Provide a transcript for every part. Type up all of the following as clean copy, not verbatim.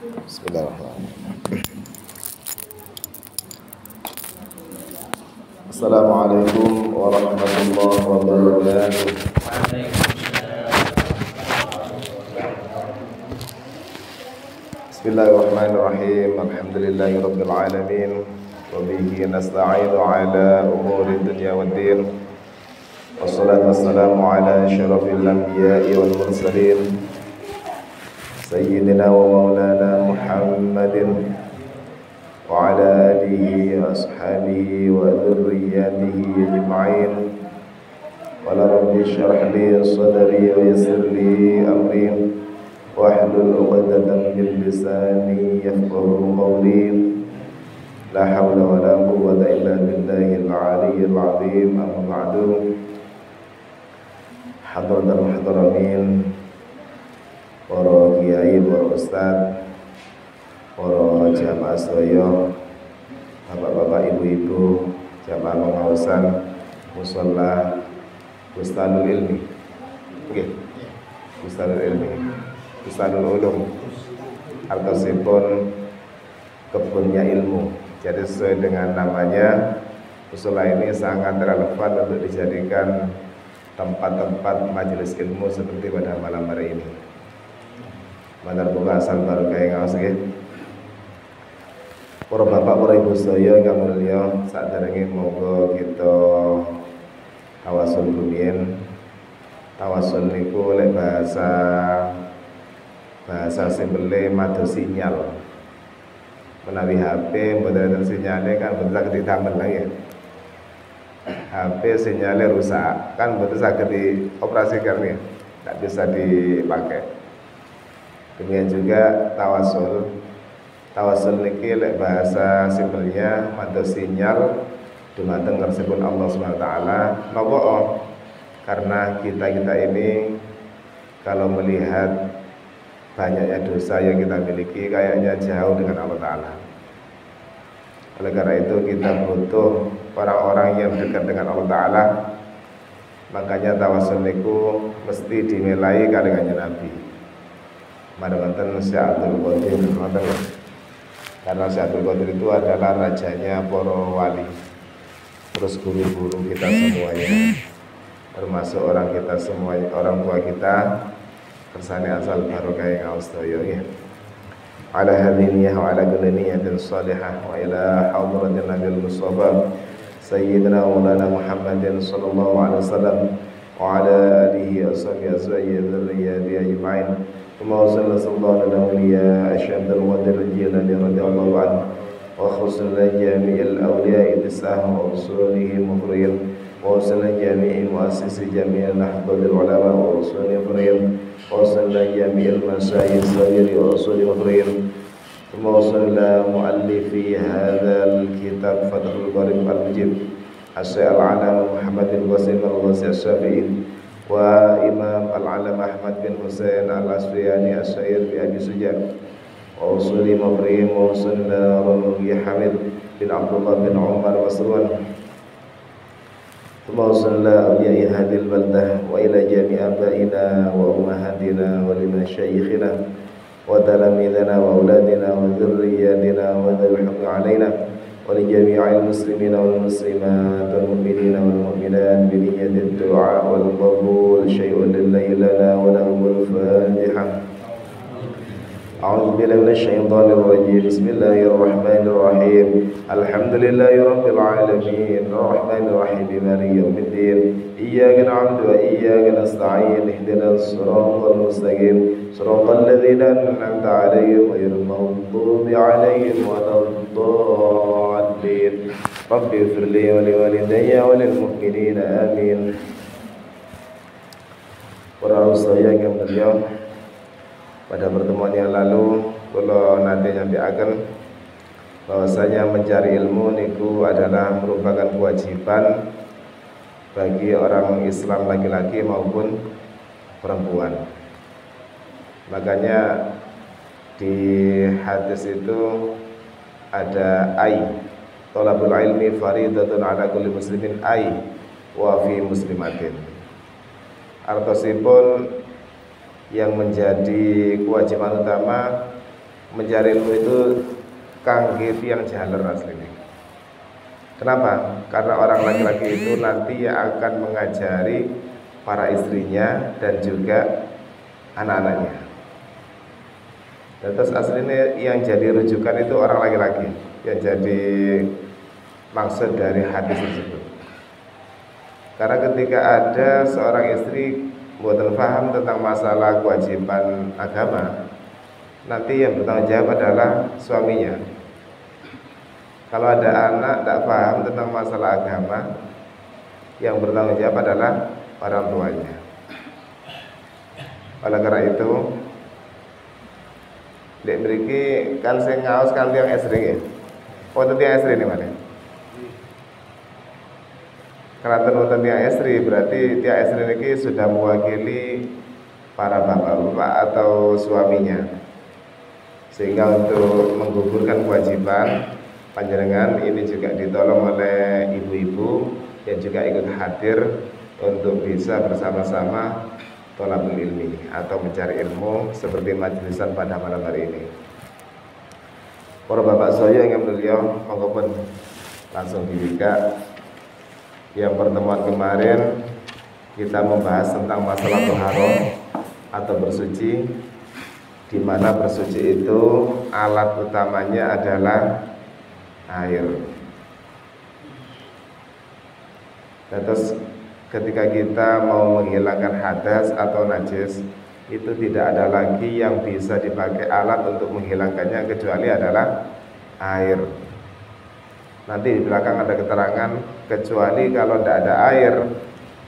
Bismillahirrahmanirrahim. Assalamualaikum warahmatullahi wabarakatuh. Bismillahirrahmanirrahim. Alhamdulillahirabbil alamin. Wa bihi nasta'inu ala umuri dunya waddin. Wassalatu wassalamu ala asyrafil anbiya'i wal mursalin. Sayyidina wa maulana Muhammadin wa ala alihi wa ashabihi wa dhurriyyatihi ajma'in. Qala rabbi shrah li sadri wa yassir li amri wahlul 'uqdatam min lisani yafqahu qawli. La hawla wa la quwwata illa billahil 'aliyyil 'azim. Amma ba'du. Hadratul muhtaramin, para kiai, para ustaz, para jamaah sedaya, bapak-bapak, ibu-ibu, jamaah pengawasan mushola Bustanul Ilmi. Nggih. Bustanul Ilmi. Bustanul Ulum. Artosipun kebunnya ilmu. Jadi sesuai dengan namanya, mushola ini sangat relevan untuk dijadikan tempat-tempat majelis ilmu seperti pada malam hari ini. Manar buka asal barokah yang ngawas nggih. Para bapak, para ibu sedaya ingkang mulya, saderenge monggo kita tawasul rumiyin. Tawasul niku lek bahasa simpele mados sinyal. Menawi HP mboten ada sinyale kan mboten saged didamel lagi. HP sinyalnya rusak kan mboten saged dioperasikan ya. Tidak bisa dipakai. Demikian juga tawasul. Tawasul niki lek bahasa simpelnya mados sinyal dumateng ngersipun Allah Subhanahu wa taala. Napa? Karena kita ini kalau melihat banyaknya dosa yang kita miliki kayaknya jauh dengan Allah taala. Oleh karena itu kita butuh orang-orang yang dekat dengan Allah taala. Makanya tawasul niku mesti dimulai kalengan Nabi. Madawanten Syekh Abdul Qadir, karena Syekh Abdul Qadir itu adalah rajanya para wali, terus guru-guru kita semuanya, termasuk orang kita semuanya, orang tua kita, kersane asal barokah yang austaya ya. Ala hadiniyah wa ala kulli salihah wa ila hadratin Nabil Mustafa Sayyidina Maulana Muhammadin sallallahu alaihi wasallam wa ala alihi ashabihi azwajihi dzurriyyatihi ajma'in. اللهم صل على الأولياء أشهد القدر الجيلاني رضي الله عنه وخصوصا جميع الأولياء تساهم ورسولهم مفرين وصل جميع مؤسسي جميع الأحباب العلماء ورسولهم مفرين وصل جميع المشايخ الصغير ورسولهم مفرين ثم وصل مؤلفي هذا الكتاب فتح القريب المجيب الشيخ العلامة محمد بن قاسم الغزي الشافعي وإمام العلم أحمد بن حسين الأسفياني الشهير بأبي سجاد ووصولي مفريم ووصلنا رمي حمد بن عبد الله بن عمر مسروان ثم وصلنا أولياء هذه البلدة وإلى جميع آبائنا وأمهاتنا ولمشايخنا وتلاميذنا وأولادنا وذرياتنا وذوي الحق علينا ولجميع المسلمين والمسلمات والمؤمنين والمؤمنات بنية الدعاء والقبول شيء لله لنا ولهم الفاتحة. أعوذ بالله من الشيطان الرجيم. بسم الله الرحمن الرحيم. الحمد لله رب العالمين الرحمن الرحيم مالك يوم الدين إياك نعبد وإياك نستعين اهدنا الصراط المستقيم صراط الذين أنعمت عليهم غير المغضوب عليهم ولا الضالين. رب اغفر لي ولوالدي وللمؤمنين آمين. Para ustaz yang mulia, pada pertemuan yang lalu kula nanti nyampaikan bahwasanya mencari ilmu niku adalah merupakan kewajiban bagi orang Islam laki-laki maupun perempuan. Makanya di hadis itu ada thalabul ilmi faridatun ala kulli muslimin wa fi muslimatin. Artosipun yang menjadi kewajiban utama mencari ilmu itu kangge yang jaler aslinya. Kenapa? Karena orang laki-laki itu nanti yang akan mengajari para istrinya dan juga anak-anaknya. Dan terus aslinya yang jadi rujukan itu orang laki-laki, yang jadi maksud dari hadis tersebut. Karena ketika ada seorang istri buatan paham tentang masalah kewajiban agama, nanti yang bertanggung jawab adalah suaminya. Kalau ada anak tidak paham tentang masalah agama, yang bertanggung jawab adalah orang tuanya. Oleh karena itu, dek mriki kan sing ngaos kan tiang esri ya. Oh, tiang esri ini mana? Karena wonten tiang esri berarti tiang esri ini sudah mewakili para bapak-bapak atau suaminya. Sehingga untuk menggugurkan kewajiban panjenengan ini juga ditolong oleh ibu-ibu yang juga ikut hadir untuk bisa bersama-sama thalabul ilmi atau mencari ilmu seperti majlisan pada malam hari ini. Para bapak saya yang mulia, monggo pun langsung dibuka. Yang pertemuan kemarin kita membahas tentang masalah thaharah atau bersuci, di mana bersuci itu alat utamanya adalah air. Dan terus ketika kita mau menghilangkan hadas atau najis, itu tidak ada lagi yang bisa dipakai alat untuk menghilangkannya kecuali adalah air. Nanti di belakang ada keterangan kecuali kalau tidak ada air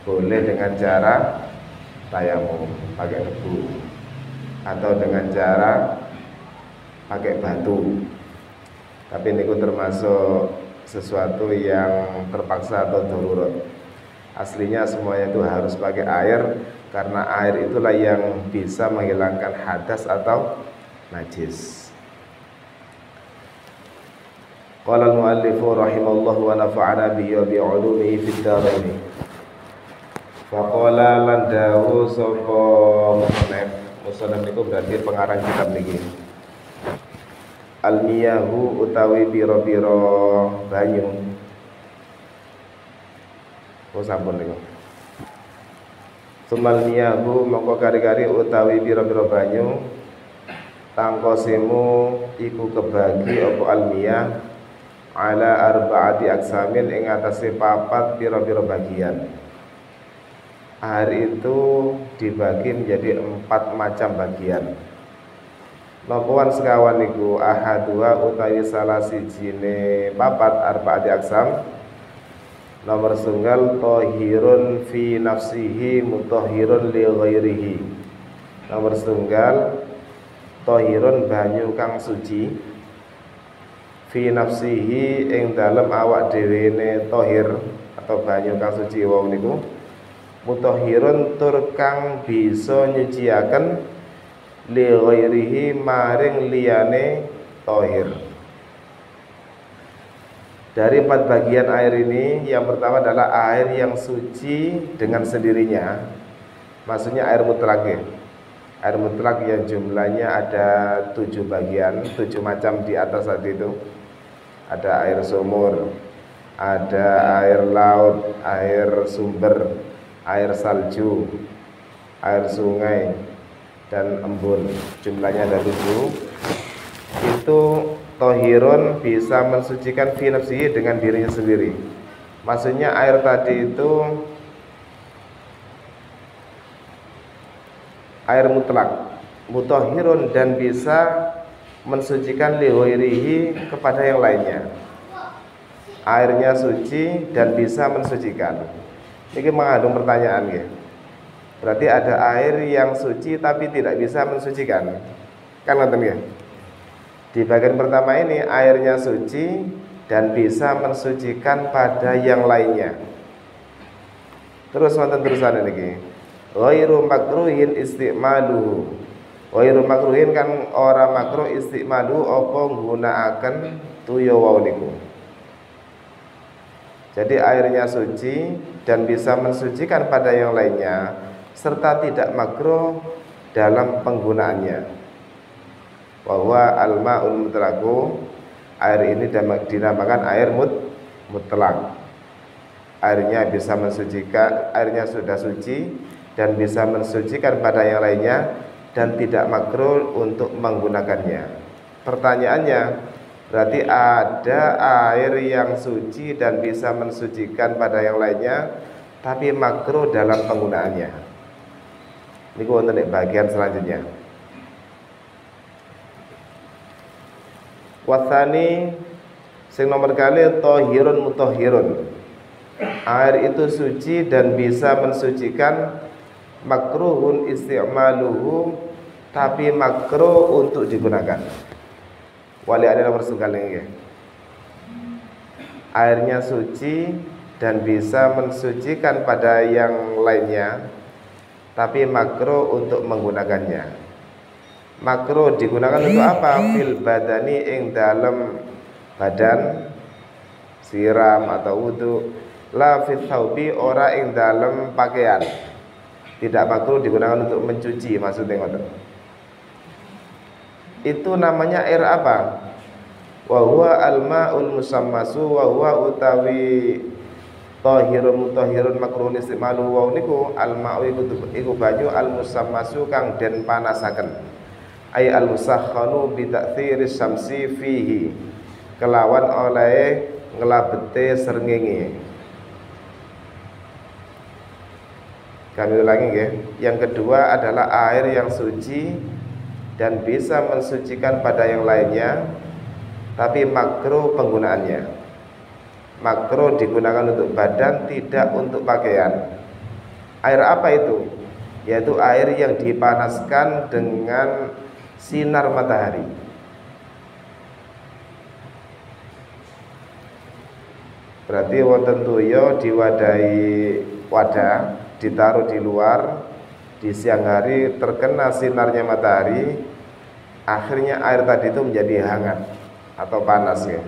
boleh dengan cara tayamum pakai debu atau dengan cara pakai batu. Tapi ini termasuk sesuatu yang terpaksa atau darurat. Aslinya semuanya itu harus pakai air, karena air itulah yang bisa menghilangkan hadas atau najis. Qala al-muallifu rahimallahu wa nafa'ana bihi wa bi'ulumihi fid dharain. Faqala lan dawu sapa musannaf niku berarti pengarang kitab niki. Al-miyahu utawi pira-pira banyu. Oh sampun niku. Sumal miyahu mongko kari-kari utawi pira-pira banyu tangkosimu iku kebagi apa al-miyah ala arba'ati aksamin ing atase papat pira-pira bagian. Air itu dibagi menjadi 4 macam bagian. Nopoan sekawan niku ahadua utawi salah sijine papat arba'ati aksam. Nomor tunggal tohirun fi nafsihi mutahhirun li ghairihi. Nomor tunggal tohirun banyu kang suci fi nafsihi ing dalem awak dhewene tohir atau banyu kang suci wau niku mutahhirun tur kang bisa nyuciaken li ghairihi maring liyane tohir. Dari 4 bagian air ini, yang pertama adalah air yang suci dengan sendirinya. Maksudnya air mutlak ya. Air mutlak yang jumlahnya ada 7 bagian, 7 macam di atas tadi itu. Ada air sumur, ada air laut, air sumber, air salju, air sungai, dan embun. Jumlahnya ada 7. Itu tohirun bisa mensucikan fi nafsihi dengan dirinya sendiri. Maksudnya air tadi itu air mutlak, mutahhirun, dan bisa mensucikan li ghairihi kepada yang lainnya. Airnya suci dan bisa mensucikan. Ini mengandung pertanyaan ya. Berarti ada air yang suci tapi tidak bisa mensucikan. Kan ngoten ya? Di bagian pertama ini airnya suci dan bisa mensucikan pada yang lainnya. Terus wonten terusan niki. Ghairu makruhin istimaluhu. Ghairu makruhin kan ora makruh istimalu apa nggunakaken tuya wau niku. Jadi airnya suci dan bisa mensucikan pada yang lainnya serta tidak makruh dalam penggunaannya. bahwa al-ma'ul mutlaqu, air ini dinamakan air mutlak. Airnya bisa mensucikan, airnya sudah suci dan bisa mensucikan pada yang lainnya dan tidak makruh untuk menggunakannya. Pertanyaannya, berarti ada air yang suci dan bisa mensucikan pada yang lainnya tapi makruh dalam penggunaannya. Ini wonten nek bagian selanjutnya. Wathani sing nomor kali thahirun mutahhirun. Air itu suci dan bisa mensucikan, makruhun isti'maluhu, tapi makruh untuk digunakan. Wali ada nomor sekali ya. Airnya suci dan bisa mensucikan pada yang lainnya, tapi makruh untuk menggunakannya. Makruh digunakan untuk apa? Fil badani ing dalam badan, siram atau wudu. La fit thawbi, ora ing dalam pakaian. Tidak makruh digunakan untuk mencuci, maksudnya ngoten. Itu namanya air apa? Wa huwa al-ma'ul musammasu wa huwa utawi thahirun mutahhirun makruhun istimalu wa niku al-ma'u iku banyu al-musammasu kang den panasaken. Ay al-musakhkhanu bi ta'thiri syamsi fihi, kelawan oleh ngelabete srengenge. Kami ulangi ya. Yang kedua adalah air yang suci dan bisa mensucikan pada yang lainnya, tapi makruh penggunaannya. Makruh digunakan untuk badan, tidak untuk pakaian. Air apa itu? Yaitu air yang dipanaskan dengan sinar matahari. Berarti wonten tuyo diwadahi wadah, ditaruh di luar, di siang hari terkena sinarnya matahari, akhirnya air tadi itu menjadi hangat atau panas ya.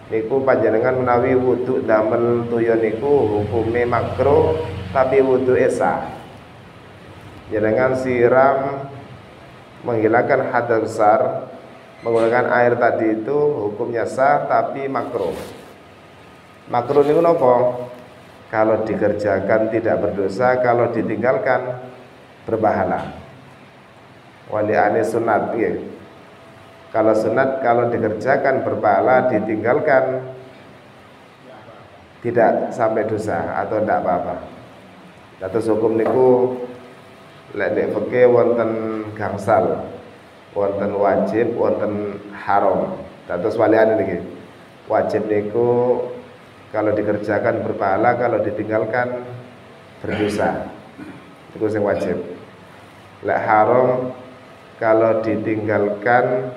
Niku panjenengan menawi wudu damel tuyo niku hukume makruh tapi wudu esa. Jenengan siram menghilangkan hadas besar menggunakan air tadi itu hukumnya sah tapi makruh. Makruh niku napa? Kalau dikerjakan tidak berdosa, kalau ditinggalkan berpahala. Waliane sunat ya. Kalau sunat, kalau dikerjakan berpahala, ditinggalkan tidak sampai dosa atau tidak apa-apa. Dados hukum niku lek nek fikih wonten gangsal, wonten wajib, wonten haram. Dados waliane niki. Wajib niku kalau dikerjakan berpahala, kalau ditinggalkan berdosa. Itu yang wajib. Lek haram, kalau ditinggalkan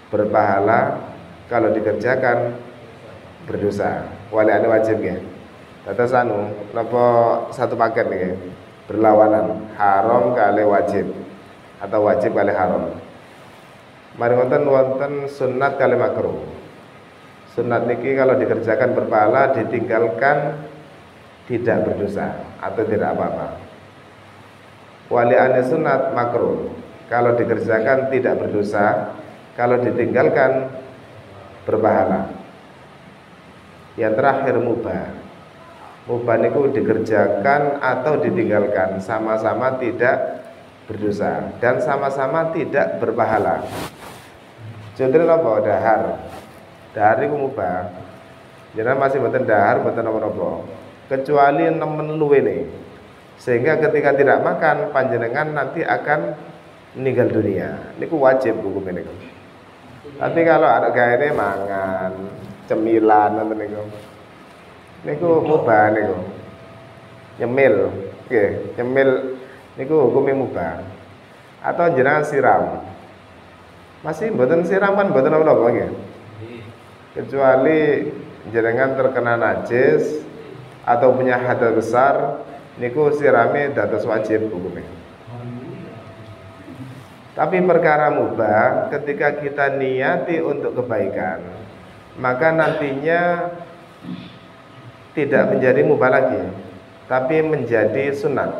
berpahala, kalau dikerjakan berdosa. Waliane wajib ya. Dados anu napa satu paket niki berlawanan, haram kali wajib atau wajib kali haram. Mari wonten sunat kali makruh. Sunat niki kalau dikerjakan berpahala, ditinggalkan tidak berdosa atau tidak apa-apa. Waliane sunat makruh, kalau dikerjakan tidak berdosa, kalau ditinggalkan berpahala. Yang terakhir mubah. Mubah niku dikerjakan atau ditinggalkan sama-sama tidak berdosa dan sama-sama tidak berpahala. Contohnya apa? Dahar. Dahar itu mubah. Jangan masih mboten dahar, mboten napa-napa. Kecuali nemen luwene. Sehingga ketika tidak makan panjenengan nanti akan meninggal dunia. Niku wajib hukum niku. Tapi kalau ada gaene mangan, cemilan ngoten niku. Niku mubah niku. Nyemil, nggih, nyemil niku hukumnya mubah. Atau jenengan siram. Masih mboten siram kan mboten napa-napa nggih. Kecuali jenengan terkena najis atau punya hadas besar, niku sirame dados wajib hukumnya. Tapi perkara mubah ketika kita niati untuk kebaikan, maka nantinya tidak menjadi mubah lagi, tapi menjadi sunat.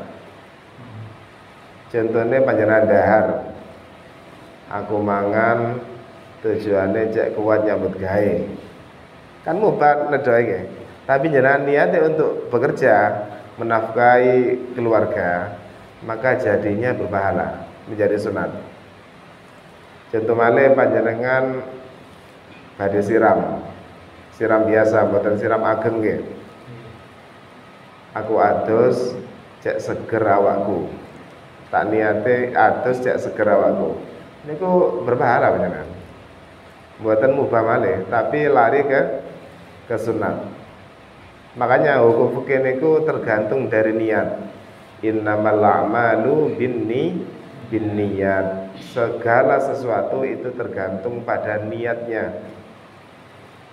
Contohnya panjenengan dahar. Aku mangan tujuannya cek kuat nyambut gawe. Kan mubah nedoe iki. Tapi jenengan niatnya untuk bekerja, menafkahi keluarga, maka jadinya berpahala, menjadi sunat. Contoh malih panjenengan badhe siram biasa, mboten siram ageng nggih. Aku adus cek seger awakku. Tak niate adus cek seger awakku. Niku berpahala panjenengan. Mboten mubah malih, tapi lari ke sunat. Makanya hukum fikih niku tergantung dari niat. Innamal a'malu binniyat. Segala sesuatu itu tergantung pada niatnya.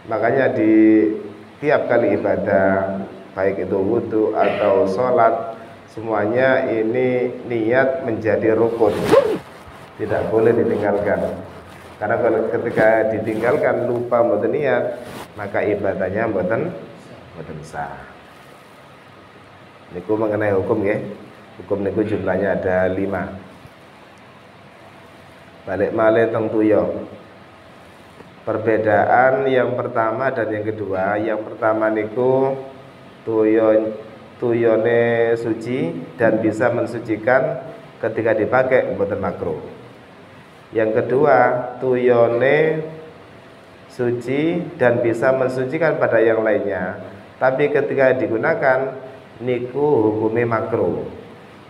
Makanya di tiap kali ibadah, baik itu wudhu atau sholat, semuanya ini niat menjadi rukun, tidak boleh ditinggalkan. Karena kalau ketika ditinggalkan lupa mboten niat, maka ibadahnya mboten sah. Niku mengenai hukum ya. Hukum niku jumlahnya ada 5. Balik malih teng tuyo. Perbedaan yang pertama dan yang kedua. Yang pertama niku tuyone suci dan bisa mensucikan ketika dipakai mboten makruh. Yang kedua, tuyone suci dan bisa mensucikan pada yang lainnya, tapi ketika digunakan niku hukumnya makruh.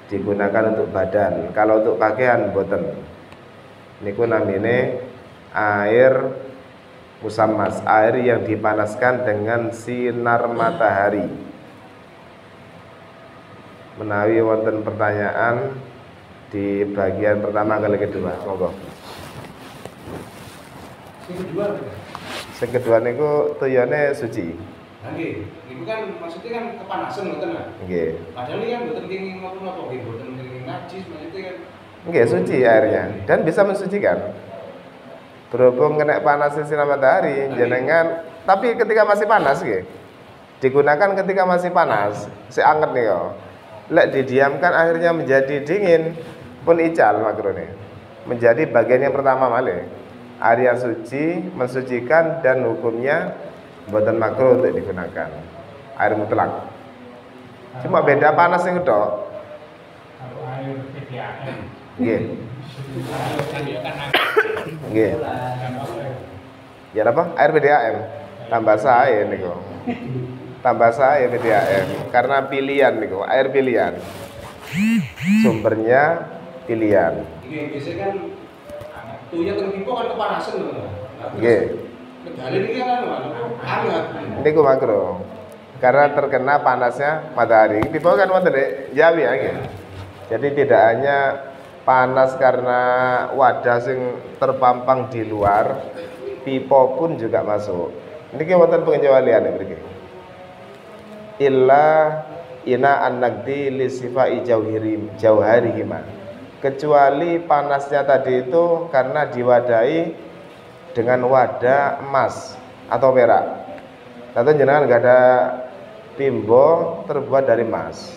Digunakan untuk badan, kalau untuk pakaian mboten. Niku namine air musammas, air yang dipanaskan dengan sinar matahari. Menawi wonten pertanyaan di bagian pertama kali kedua, monggo. Sing kedua niku tuyone suci. Nggih, niku kan maksudnya kan kepanasan ngoten lah. Nggih. Padahal ini kan mboten kenging napa-napa, nggih mboten kenging najis, maksudnya kan Nggih, suci airnya dan bisa mensucikan. Berhubung kena panas sinar matahari jenengan, tapi ketika masih panas nggih. Digunakan ketika masih panas, si anget nih kok. Lek didiamkan akhirnya menjadi dingin pun ical makrone. Menjadi bagian yang pertama malih. Air yang suci, mensucikan dan hukumnya mboten makruh untuk digunakan. Air mutlak. Cuma beda panas yang tok. Kalau air PDAM. Nggih. Nggih. Ya apa? Air PDAM. Tambah sae niku. Tambah sae PDAM karena pilihan niku, air pilihan. Sumbernya pilihan. nggih biasanya kan tuyul teng pipo kan kepanasan lho. Nggih. Medali ini kan hangat. Niku makruh. Karena terkena panasnya matahari. Pipo kan wonten Jawi ya nggih. Jadi tidak hanya panas karena wadah sing terpampang di luar, pipo pun juga masuk. Niki wonten pengecualian mriki. Illa ina an-naqdi li sifai jauharihima. Kecuali panasnya tadi itu karena diwadahi dengan wadah emas atau perak. Atau jenengan enggak ada timbo terbuat dari emas.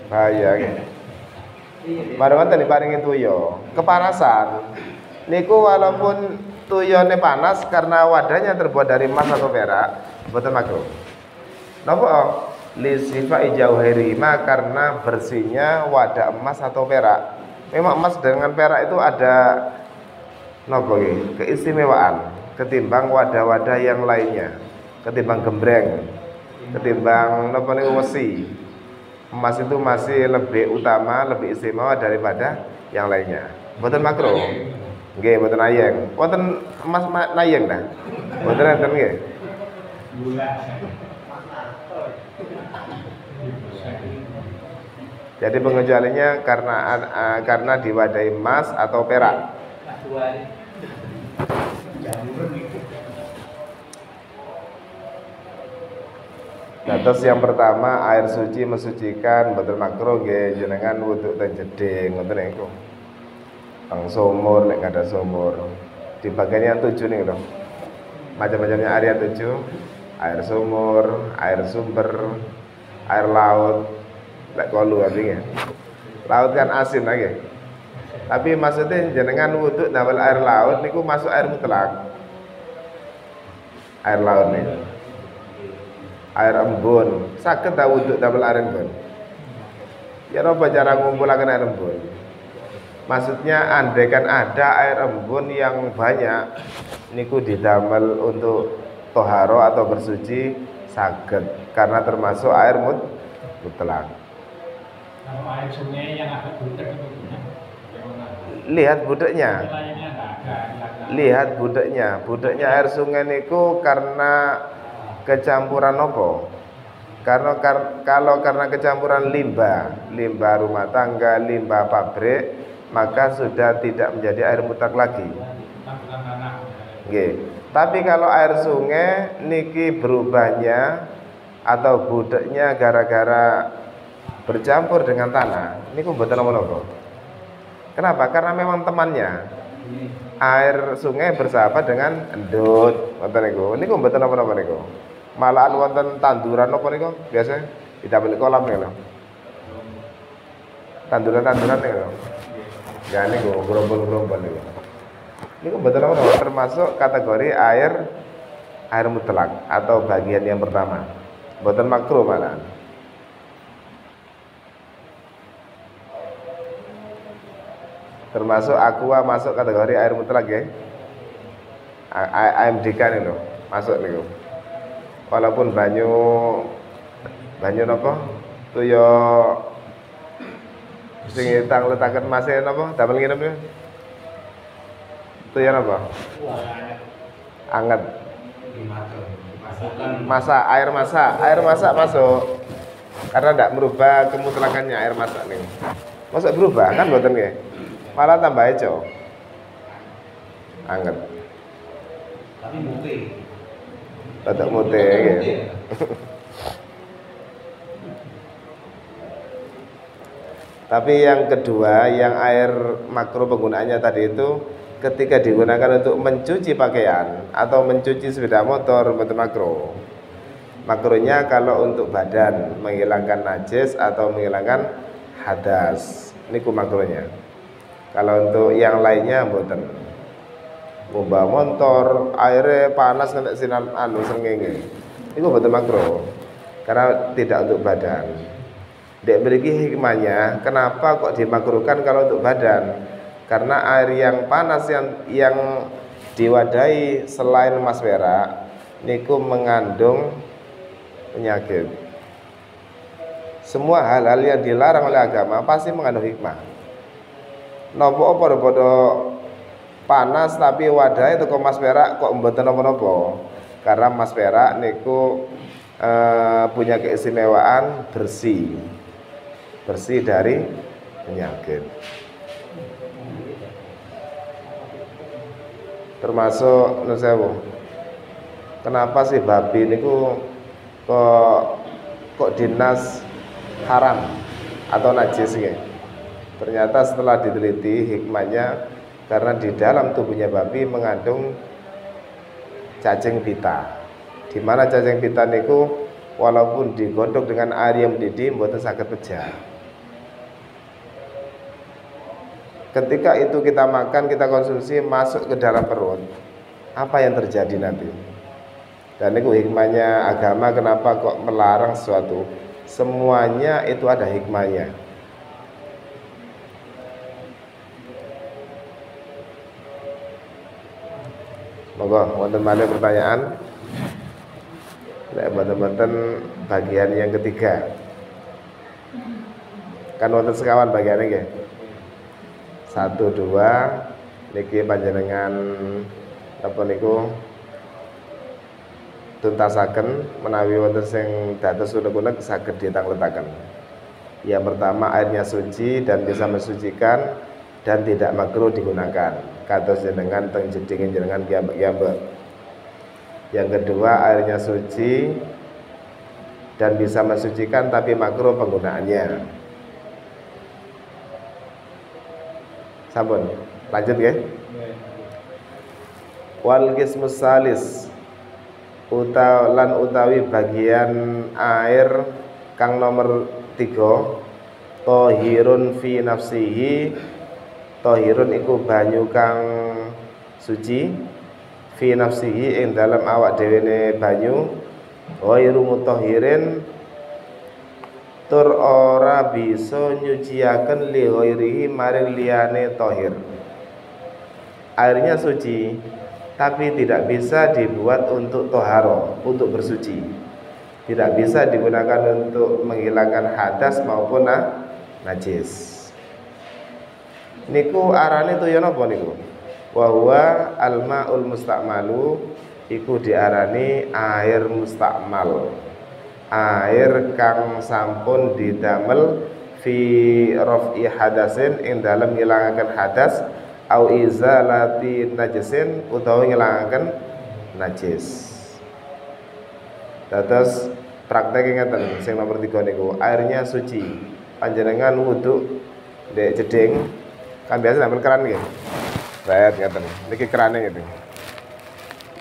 Bahaya gitu. Mari wonten diparingi tuyo. Kepanasan niku walaupun tuyone panas karena wadahnya terbuat dari emas atau perak, mboten makruh. Napa? Li sifai jauharihima, karena bersihnya wadah emas atau perak. Memang emas dengan perak itu ada nopo keistimewaan ketimbang wadah-wadah yang lainnya, ketimbang gembreng, ketimbang nopo niku wesi. Emas itu masih lebih utama, lebih istimewa daripada yang lainnya. Mboten makruh. Nggih, mboten ayeng. Wonten emas nayeng dah. Mboten enten nggih. Jadi pengecualiannya karena diwadahi emas atau perak. Nah, terus yang pertama air suci mensucikan, mboten makruh nggih jenengan wudu teng jeding ngoten niku. Teng sumur nek ada sumur. Di bagian yang 7 nih lho. Macam-macamnya air yang 7, air sumur, air sumber, air laut. Lek kolu artinya. Laut kan asin lagi. Tapi maksudnya jenengan wudhu damel air laut niku masuk air mutlak. Air laut nih. Air embun. Saged ta wudhu damel air embun? Ya napa cara ngumpulaken air embun? Maksudnya andaikan ada air embun yang banyak niku didamel untuk toharo atau bersuci saged karena termasuk air mutlak. Kalau air sungai yang ada butek itu bagaimana? Lihat budeknya. Lainnya nggak ada. Lihat budeknya air sungai niku karena kecampuran nopo? Kalau karena kecampuran limbah rumah tangga, limbah pabrik, maka sudah tidak menjadi air mutlak lagi. Tampilan tanah. Nggih. Tapi kalau air sungai niki berubahnya atau budeknya gara-gara bercampur dengan tanah, niku mboten napa-napa. Kenapa? Karena memang temannya. Air sungai bersahabat dengan endut, ngoten niku. Niku mboten napa-napa niku. Malahan wonten tanduran napa niku? Biasa didamel kolam niku. Tanduran-tanduran niku. Ya niku gerombol-gerombol niku. Niku mboten napa-napa, termasuk kategori air mutlak atau bagian yang pertama. Mboten makruh malahan. Termasuk aqua masuk kategori air mutlak ya. AMDK nih loh, masuk nih. Walaupun banyu napa? Tuyo sing tang letaken masih napa? Damel nginep niku. Tuyo napa? Anget. Air masak masuk. Karena tidak merubah kemutlakannya air masak nih. Masa berubah kan mboten nggih? Malah tambah eco. Anget. Tapi mute. Tetep mute nggih. Tapi yang kedua, yang air makruh penggunaannya tadi itu ketika digunakan untuk mencuci pakaian atau mencuci sepeda motor betul makruh. Makruhnya kalau untuk badan, menghilangkan najis atau menghilangkan hadas. Niku makruhnya. Kalau untuk yang lainnya mboten. Ngomba motor, airnya panas kena sinar srengenge. Iku mboten makruh. Karena tidak untuk badan. Dek mriki hikmahnya, kenapa kok dimakruhkan kalau untuk badan? Karena air yang panas yang diwadahi selain mas perak niku mengandung penyakit. Semua hal-hal yang dilarang oleh agama pasti mengandung hikmah. Nopo padha-padha panas tapi wadahnya teko mas perak kok mboten napa-napa. Karena mas perak niku punya keistimewaan bersih dari penyakit. Termasuk nusewu. Kenapa sih babi niku kok dinas haram atau najis ya? Ternyata setelah diteliti hikmahnya karena di dalam tubuhnya babi mengandung cacing pita. Di mana cacing pita niku walaupun digodhog dengan air yang mendidih mboten saged pecah. Ketika itu kita makan, kita konsumsi masuk ke dalam perut, apa yang terjadi nanti? Dan itu hikmahnya agama, kenapa kok melarang sesuatu? Semuanya itu ada hikmahnya. Monggo, wonten malih pertanyaan? Nek wonten bagian yang ketiga. Kan wonten sekawan bagiannya nggih. 1, 2 niki panjenengan apa niku tuntasaken menawi wonten sing dados unek-unek saged ditang-letaken. Yang pertama airnya suci dan bisa mensucikan dan tidak makruh digunakan. Kados jenengan teng jeding jenengan kiambek-kiambek. Yang kedua airnya suci dan bisa mensucikan tapi makruh penggunaannya. Sampun, lanjut ya. Wal qismus salis utawi bagian air kang nomor 3 tahirun fi nafsihi Tahirun iku banyu kang suci fi nafsihi ing dalam awak dhewe banyu ghairu mutahhirin tur ora bisa nyuciaken li ghairihi maring liyane tahir. Airnya suci tapi tidak bisa dibuat untuk toharo, untuk bersuci. Tidak bisa digunakan untuk menghilangkan hadas maupun najis. Niku arane tuya napa niku? Wa huwa al-ma'ul musta'malu, iku diarani air mustakmal, air kang sampun didamel fi raf'i hadasin ing dalem ngilangaken hadas au izalati najisin utawa ngilangaken najis. Dados praktek ngeten sing nomor 3 niku, airnya suci. Panjenengan wudu ndek jeding kan biasa nambel keran nggih. Ret ngeten. Niki kerane ngeten.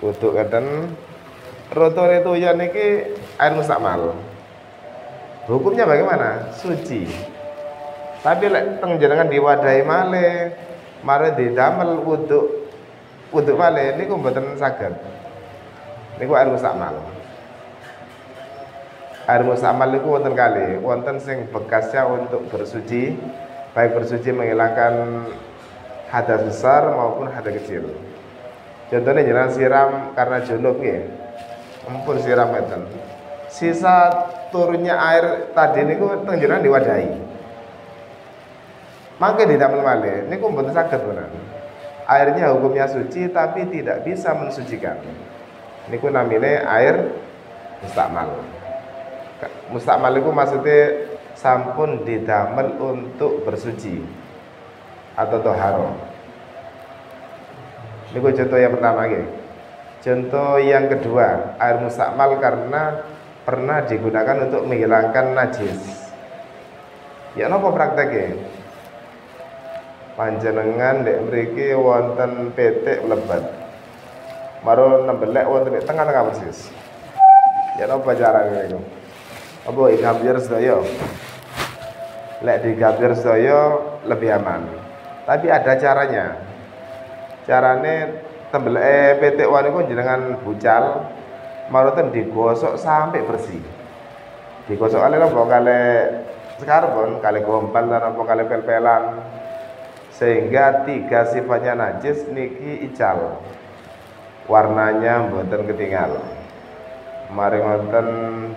Wudu ngeten. Rotone tuya niki air mustakmal. Hukumnya bagaimana? Suci. Tapi lek teng jenengan diwadahi malih, mare didamel wudu malih niku mboten saged. Niku air mustakmal. Air mustakmal niku wonten kali, wonten sing bekasnya untuk bersuci, baik bersuci menghilangkan hadas besar maupun hadas kecil. Contohnya jenengan siram karena junub nggih. Ampun siram ngeten. Sisa turunnya air tadi niku teng jenengan diwadahi. Mangke didamel malih niku mboten saged menan. Airnya hukumnya suci tapi tidak bisa mensucikan. Niku namine air mustakmal. Mustakmal itu maksudnya sampun didamel untuk bersuci atau toharo. Ini contoh yang pertama ya. Contoh yang kedua, air mustakmal karena pernah digunakan untuk menghilangkan najis. Ya napa prakteknya? Panjenengan dek mriki wonten petik mlebet. Maro nembelek wonten tengah-tengah persis. Ya napa carane niku? Apa digambir sedaya? Lek digambir sedaya lebih aman. Tapi ada caranya. Carane tembeleke petik waniku jenengan bucal, maroten digosok sampai bersih. Digosok kali napa kali skarbon, kali gompal lan apa kali pel-pelan. Sehingga 3 sifatnya najis niki ical. Warnanya mboten ketinggal. Mari ngoten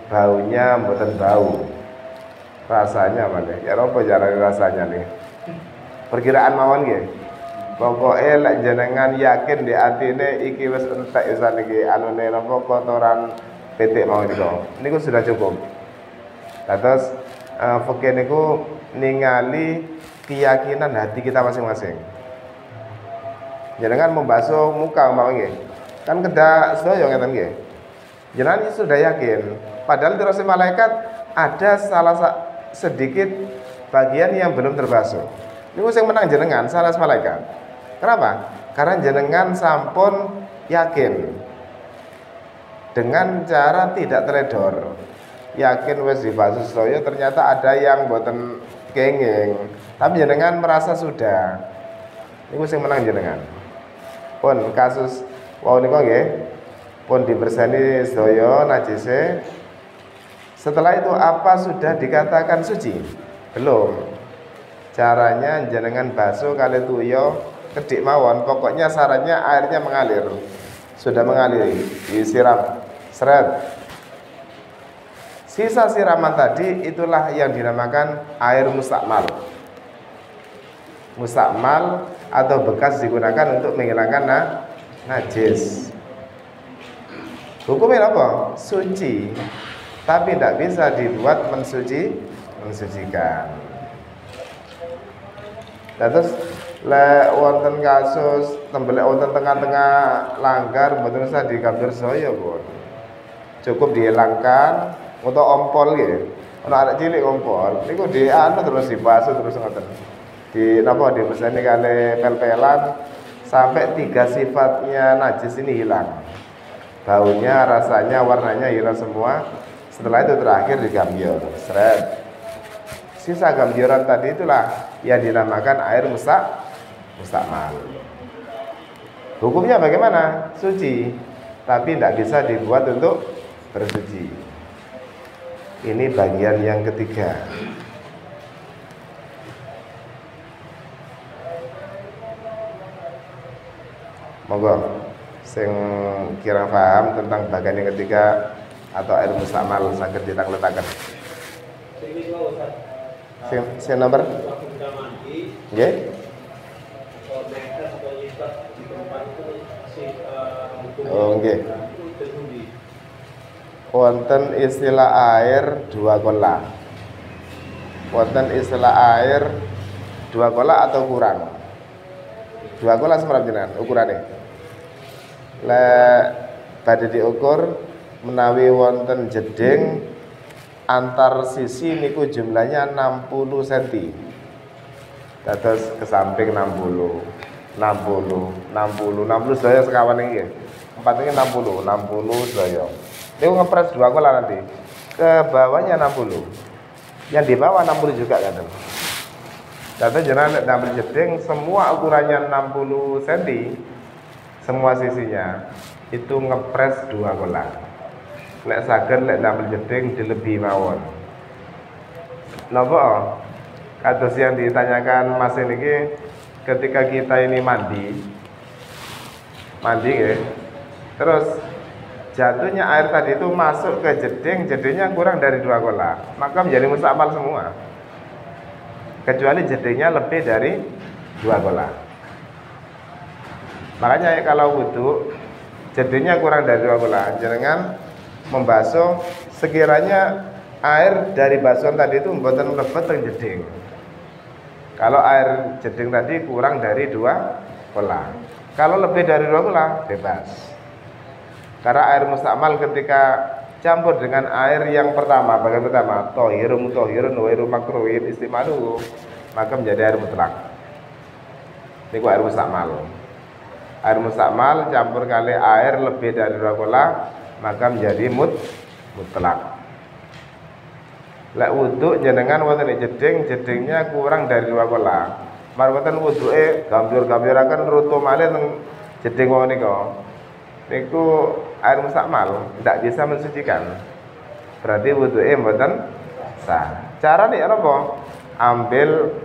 baunya mboten bau. Rasanya mana? Ya apa jarane rasanya nih? Perkiraan mawon nggih. Pokoke lek jenengan yakin di atine iki wis entek isan iki anune napa kotoran petik mawon niku sudah cukup. Terus fikih niku ningali keyakinan hati kita masing-masing. Jenengan membasuh muka mawon nggih. Kan kedah sedaya ngeten nggih. Jenengan sudah yakin, padahal terus malaikat ada sedikit bagian yang belum terbasuh. Ini sing menang jenengan salah malaikat. Kenapa? Karena jenengan sampun yakin dengan cara tidak teledor. Yakin wis dibasuh sedaya ternyata ada yang boten kenging. Tapi jenengan merasa sudah. Ini sing menang jenengan. Pun kasus wau niku nggih pun dibersani sedaya najise. Setelah itu apa sudah dikatakan suci? Belum. Caranya jenengan basuh kali tuyo kedik mawon, pokoknya syaratnya airnya mengalir. Sudah mengalir, disiram seret. Sisa siraman tadi itulah yang dinamakan air mustakmal. Mustakmal atau bekas digunakan untuk menghilangkan najis. Hukumnya apa? Suci, tapi tidak bisa dibuat mensucikan. Terus lek wonten kasus tembelek wonten tengah-tengah langgar mboten usah digambir saya, Bu. Cukup dihilangkan atau ompol nggih. Ana arek cilik ompol, niku terus dibasuh terus ngoten. Di napa dibesani kali pel-pelan sampai 3 sifatnya najis ini hilang. Baunya, rasanya, warnanya hilang semua. Setelah itu terakhir digambior, seret. Sisa gambioran tadi itulah yang dinamakan air mustakmal. Hukumnya bagaimana? Suci, tapi tidak bisa dibuat untuk bersuci. Ini bagian yang ketiga. Monggo, sing kira paham tentang bagian yang ketiga atau air mustakmal saged ditanglet-tanglet. Sing nomor? Nggih. Oh nggih. Wonten istilah air dua kola. Wonten istilah air dua kola atau kurang. Dua kola semerap jenengan ukurannya. Lek badhe diukur menawi wonten jeding antar sisi niku jumlahnya 60 cm. Dados ke samping 60 sedaya sekawan iki. Empat ini 60 sedaya. Niku ngepres dua kola nanti. Ke bawahnya 60. Yang di bawah 60 juga kan. Dadi jenengan nek jeding semua ukurannya 60 cm. Semua sisinya itu ngepres dua kola. Lek saged lek damel jeding dilebih mawon. Napa? Kados yang ditanyakan Mas ini, ketika kita ini mandi ya, terus jatuhnya air tadi itu masuk ke jeding, jedingnya kurang dari dua kola, maka menjadi mustakmal semua. Kecuali jedingnya lebih dari dua kola. Makanya kalau wudhu jedingnya kurang dari dua kola, jangan membasuh sekiranya air dari basuhan tadi itu mboten mlebet teng jeding. Kalau air jeding tadi kurang dari dua kola. Kalau lebih dari dua kola bebas. Karena air mustakmal ketika campur dengan air yang pertama, bagian pertama, tohirun mutahhirun wa ghairu makruhin istimalu, maka menjadi air mutlak. Niku air mustakmal. Air mustakmal campur kali air lebih dari dua kola, maka menjadi mutlak. Lek wudu jenengan wonten jeding, jedingnya kurang dari dua kola. Mar wonten wuduke gambir-gambiraken rutu malih teng jeding wau nika. Niku air mustakmal, tidak bisa mensucikan. Berarti wuduke mboten sah. Carane napa? Ambil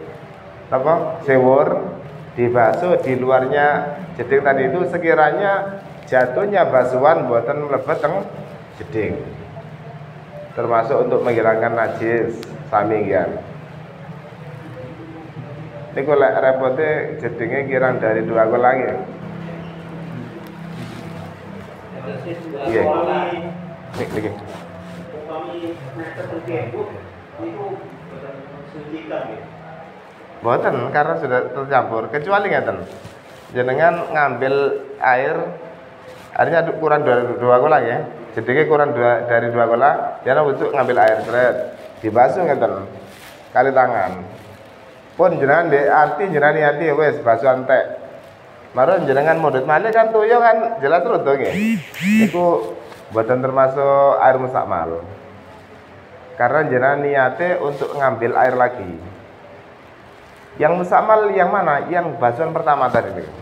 apa? Sewur dibasuh di luarnya jeding tadi itu sekiranya jatuhnya basuhan mboten mlebet teng jeding. Termasuk untuk menghilangkan najis sami gian. Niku lek repote jedinge kirang dari dua kola nggih. Iya. Niki. Boten karena sudah tercampur. Kecuali ngeten. Jenengan ngambil airnya kurang dari dua kola ya. Jedingnya kurang dari dua kola, jangan untuk ngambil air seret, dibasuh ngeten kali tangan. Pun jenengan jenengan hati wes basuhan tek. Marun jenengan mudhut malih kan toyo kan jelas rudo nggih. Niku mboten termasuk air mustakmal. Karena jenengan niate untuk ngambil air lagi. Yang mustakmal yang mana? Yang basuhan pertama tadi niku.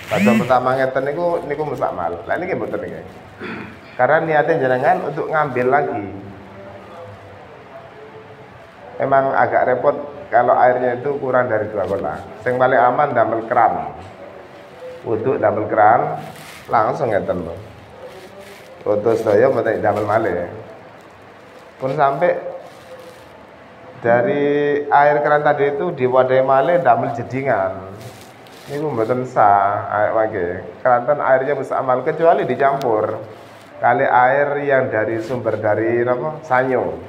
Basuhan pertama ngeten niku mustakmal. Lah niki mboten niki. Karena niatnya jenengan untuk ngambil lagi. Emang agak repot kalau airnya itu kurang dari dua kola. Yang paling aman damel keran. Wudu damel keran langsung ngeten lho. Wudu sedaya mboten damel malih. Pun sampai dari air keran tadi itu diwadahi malih damel jedingan. Niku mboten sah awake. Keranten airnya mustakmal kecuali dicampur kali air yang dari sumber dari apa? Sanyo.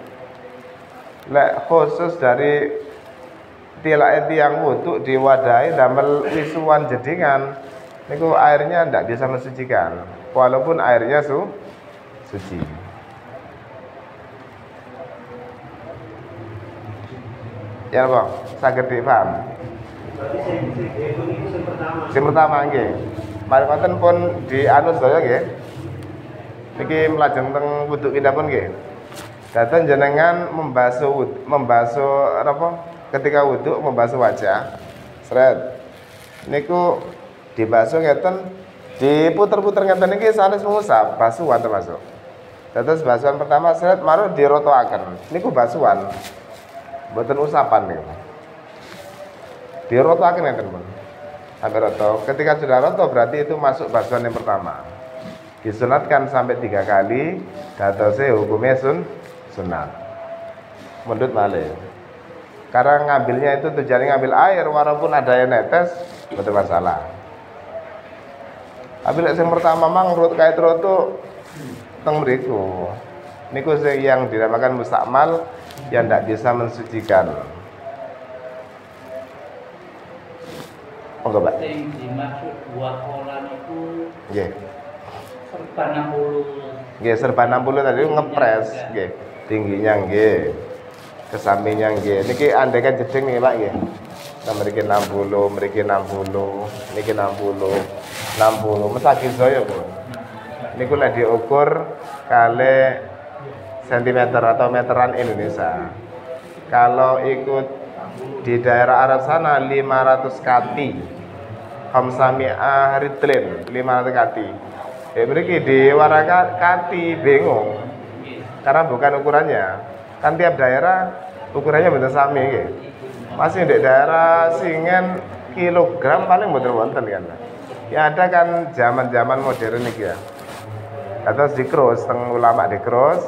Lek khusus dari tilake tiyang wudu diwadahi damel wisuan jedingan, niku airnya ndak bisa mensucikan walaupun airnya suci. Ya Bang, saged dipaham. Sing pertama nggih. Mari wonten pun di anu sedaya nggih. Niki mlajeng teng wudu pindhapun nggih. Dateng jenengan membasuh apa? Ketika wudu membasuh wajah. Sret. niku dibasuh ngeten, diputer-puter ngeten iki sanes ngusap, basuhan termasuk. Terus basuhan pertama seret maru dirotoaken. Niku basuhan. Mboten usapan niku. Dirotoaken ngeten pun. Sampai roto. Ketika sudah roto berarti itu masuk basuhan yang pertama. Disunatkan sampai 3 kali, datose hukumnya sunat. Mundut malih. Karena ngambilnya itu tujuannya ngambil air, walaupun ada yang netes, betul masalah. Tapi yang pertama mang rut kait roto teng mriku. Niku yang dinamakan mustakmal yang tidak bisa mensucikan. Monggo, Pak. Sing dimaksud dua kolam itu Nggih. serba 60. Nggih, serba 60 tadi ngepres, nggih. Tingginya nggih. Kesampingnya nggih. Niki andekan jeding nih, Pak nggih. Nah, mriki 60, mriki 60, niki 60, 60. Mesaki saya, Bu. Niku lek diukur kali sentimeter atau meteran Indonesia. Kalau ikut di daerah Arab sana 500 kati. Hamsami'ah ritlin 500 kati. Mriki di Waraka kati bingung. Karena bukan ukurannya. Kan tiap daerah ukurannya bener sami nggih. Masih di daerah Singen kilogram paling bener wonten kan. Ya ada kan zaman-zaman modern iki ya. Atau di cross, teng ulama di cross,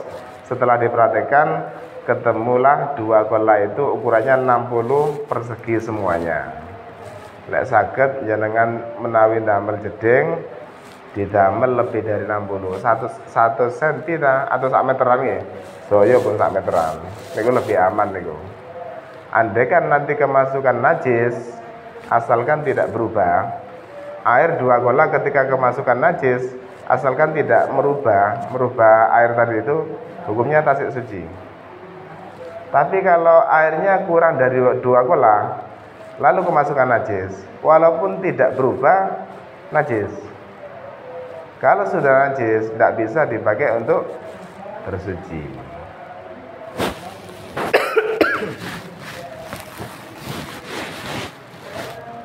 setelah diperhatikan ketemulah 2 kola itu ukurannya 60 persegi semuanya. Lek saged jenengan menawi damel jeding didamel lebih dari 60, 1 cm atau sak meteran nggih. Saya pun sak meteran. Niku lebih aman niku. Andai kan nanti kemasukan najis, asalkan tidak berubah. Air 2 kola ketika kemasukan najis, asalkan tidak merubah air tadi itu, hukumnya tasik suci. Tapi kalau airnya kurang dari 2 kola, lalu kemasukan najis, walaupun tidak berubah najis. Kalau sudah najis, tidak bisa dipakai untuk bersuci.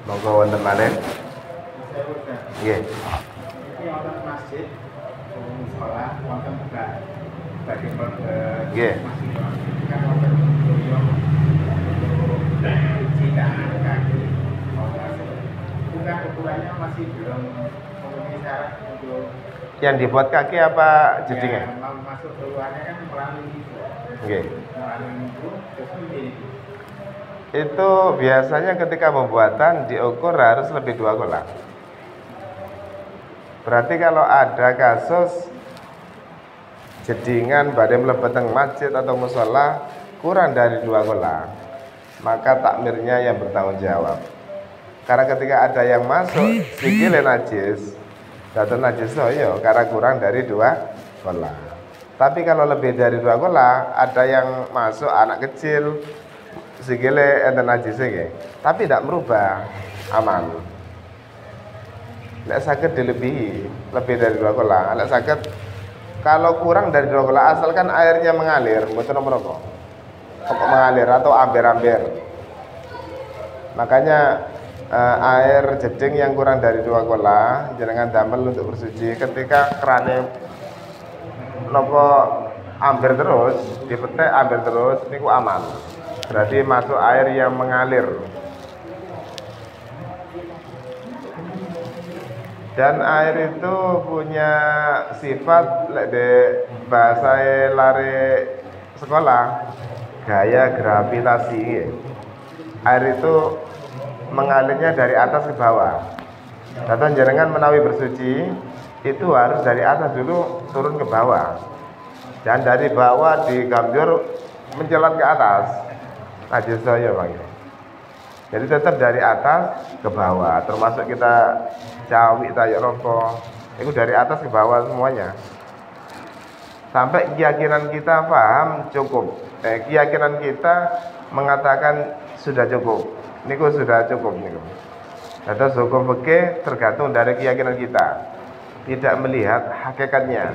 Monggo wonten malih. Nggih. Ini wonten masjid, sekolah, wonten bagi Nggih. masjid kan wonten doyong uji tangan kaki. Bukan ukurannya masih belum memenuhi syarat untuk Yang dibuat kaki apa jedingnya? ya, mau masuk keluarnya kan melalui itu. Nggih. Melalui itu terus ini. Itu biasanya ketika pembuatan diukur harus lebih 2 kola. Berarti kalau ada kasus jedingan badai mlebet teng masjid atau musola kurang dari 2 kola, maka takmirnya yang bertanggung jawab. Karena ketika ada yang masuk sikile najis, datang najis soyo karena kurang dari 2 kola. Tapi kalau lebih dari 2 kola, ada yang masuk anak kecil sikile enten najis nggih, tapi tidak merubah, aman. Lek saged dilebihi lebih dari 2 kola, lek saged kalau kurang dari 2 kola asalkan airnya mengalir, mboten napa-napa. Mengalir atau amber-amber. Makanya air jeding yang kurang dari 2 kola jenengan damel untuk bersuci ketika kerane napa amber terus, dipetek amber terus niku aman. Berarti masuk air yang mengalir. Dan air itu punya sifat lek de bahasa lare sekolah gaya gravitasi. Air itu mengalirnya dari atas ke bawah. Datang jenengan menawi bersuci itu harus dari atas dulu turun ke bawah. Dan dari bawah digamjur menjalan ke atas. Najis saya Bang. Jadi tetap dari atas ke bawah, termasuk kita cawi tayak rokok, itu dari atas ke bawah semuanya. Sampai keyakinan kita paham cukup. Keyakinan kita mengatakan sudah cukup. Niku sudah cukup niku. Atau hukum fikih tergantung dari keyakinan kita. Tidak melihat hakikatnya.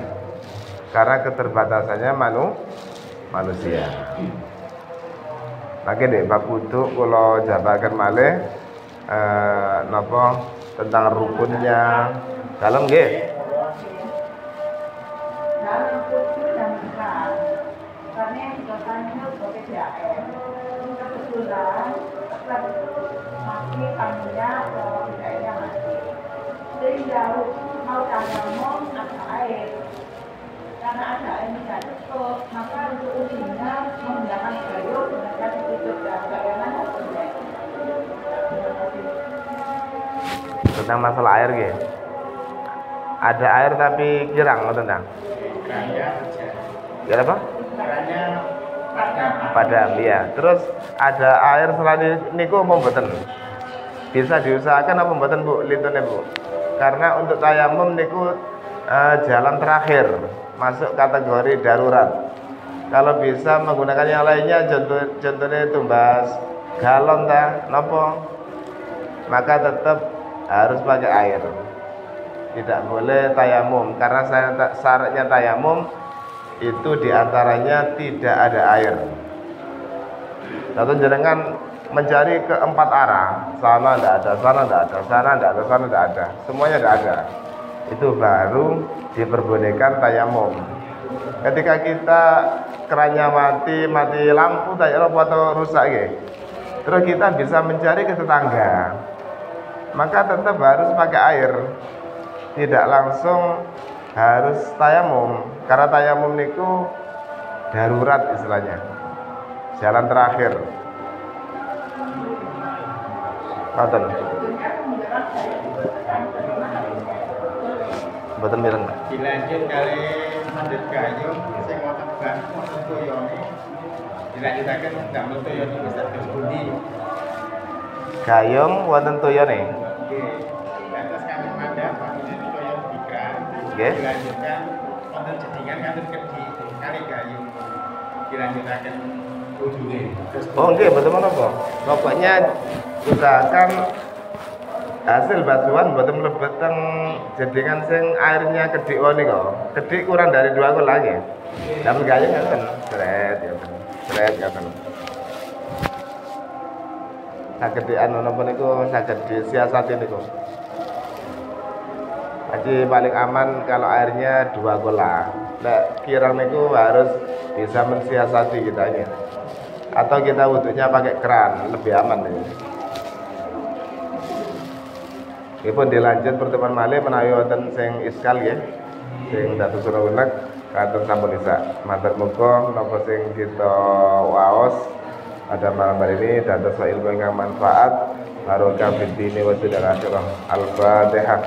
Karena keterbatasannya manusia. Lagi deh bab wudu kula jabaken malih napa tentang rukunnya. Dalam nggih. Dalam kultur dan besar, karena yang dikatakan itu PPDAM, kebetulan setelah itu masih tamunya PPDAM-nya masih. Sehingga mau tayamum ada air, karena ada air tidak cukup, maka untuk ujinya menggunakan gayung dengan ditutup dan bagaimana sebenarnya. Tentang masalah air nggih. Ada air tapi kirang ngoten ta? Ya apa? Padam ya. Terus ada air selain niku apa mboten? Bisa diusahakan apa mboten Bu lintune Bu? Karena untuk tayamum niku jalan terakhir, masuk kategori darurat. Kalau bisa menggunakan yang lainnya, contohnya tumbas galon ta napa, maka tetap harus pakai air. Tidak boleh tayamum, karena syaratnya tayamum itu diantaranya tidak ada air. Satu jenengan mencari ke 4 arah, sana tidak ada, sana tidak ada, sana tidak ada, sana tidak ada, semuanya tidak ada. Itu baru diperbolehkan tayamum. Ketika kita kerannya mati lampu tayamum atau rusak ya, terus kita bisa mencari ke tetangga, maka tetap harus pakai air. Tidak langsung harus tayamum, karena tayamum niku darurat istilahnya, jalan terakhir. Ngoten. Mboten mireng. Dilanjut kali mandhet gayung sing wonten bak wonten toyone. Dilanjutaken damel toyone wis saged pundi. Gayung wonten toyone. Nggih. Terus kami mandhat panjenengan toyon dikran. Nggih. Dilanjutkan wonten jedingan kanthi kedhi kali gayung. Dilanjutaken ujune. Oh nggih, mboten menapa. Pokoknya usahakan hasil basuhan mboten mlebet teng jedingan sing airnya kedhik wae nika. Kedhik kurang dari 2 kula nggih. Damel gayung ngoten. Sret ngoten. Sret ngoten. Saged anu napa niku saged disiasati niku. Jadi paling aman kalau airnya 2 kola. Nek kirang niku harus bisa mensiasati kitanya. Atau kita wudhunya pakai keran, lebih aman ini. Ini pun dilanjut pertemuan malih menawi wonten sing iskal ya. Sing dados surawunek kados sampun isa. Matur muga napa sing kita waos pada malam hari ini dados ilmu ingkang manfaat barokah fid dini wa dunya akhirah. Al-Fatihah.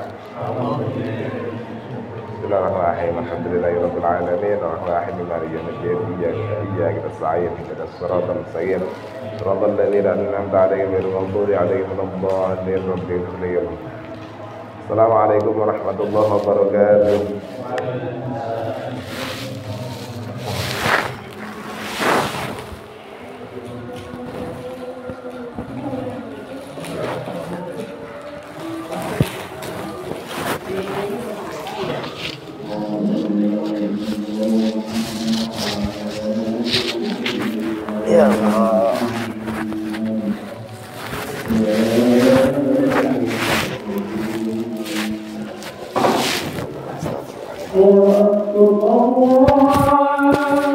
Bismillahirrahmanirrahim. Alhamdulillahirabbil alamin. Arrahmanirrahim. Maliki yaumiddin. Iyyaka nasta'in. Ihdinas siratal mustaqim. Siratal ladzina an'amta 'alaihim ghairil maghdubi 'alaihim waladdallin. Rabbil alamin. Assalamualaikum warahmatullahi wabarakatuh. Ya Allah. Allah